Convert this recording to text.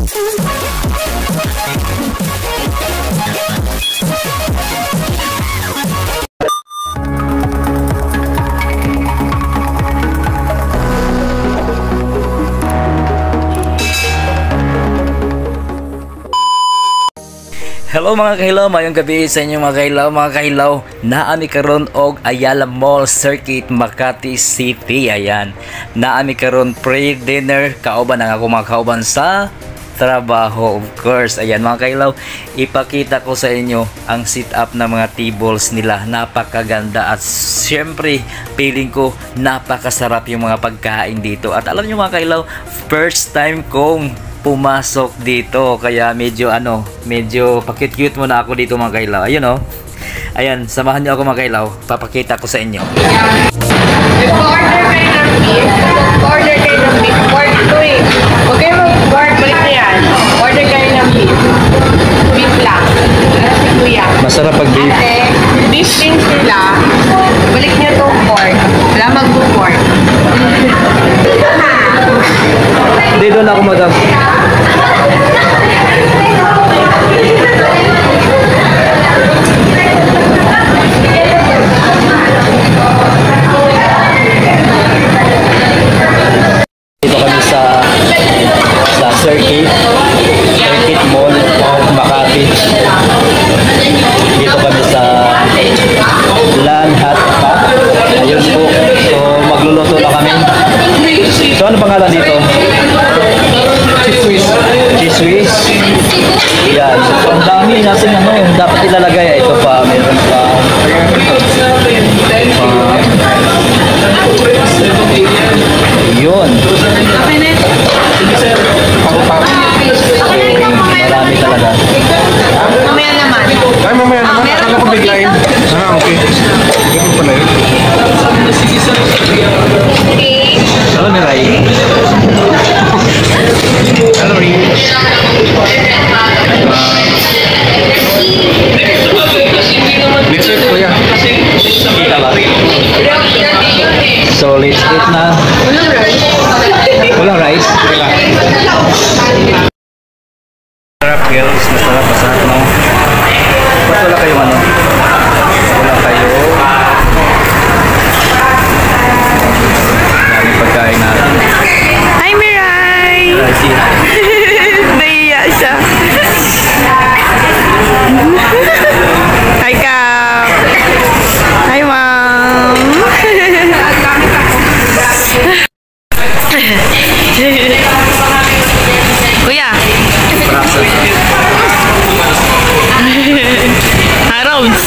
Hello mga kahilaw, mayong gabi sa inyo mga kahilaw. Naami karon og Ayala Mall Circuit, Makati City. Ayan, naami karon pre-dinner kauban ang ako mga kauban sa trabaho, of course. Ayan mga kahilaw, ipakita ko sa inyo ang setup ng mga tables nila. Napakaganda at syempre feeling ko napakasarap yung mga pagkain dito. At alam nyo mga kahilaw, first time kong pumasok dito, kaya medyo pakit-cute muna ako dito mga kahilaw. Ayun oh. Ayan, samahan niyo ako mga kahilaw, papakita ko sa inyo. Order kayo ng beef. Huwag kayo mag-guard, balik na yan. Order kayo ng beef. Beef lang. Si Kuya. Masarap pag beef. Ate, beef wings nila. Balik niyo itong pork. Wala mag-pork. Hindi doon ako madam. Dito kami sa Circuit Mall of Makati. Dito kami sa Land Hot Pot. Ayun po. So magluluto na kami. So ano pangalan dito? Cheese whiz. Yan. So ang dami natin dapat ilalagay. Ito pa, meron pa. Yun. Marami talaga. Mamaya naman. Ay, mamaya naman. Akala ko biglayin. Okay. Ganun pala yun. Okay. Ano ni Rai? Hello, Rin. Let's eat, Kuya. Kita ba? So let's eat na. Walang rice? Masarap girls, masarap no? Ba't wala kayong ano? Wala kayo daming pagkain natin. Hi, Mirai! Naiya siya. Hi, Kap! Hi, Mom! Kuya! Haroms!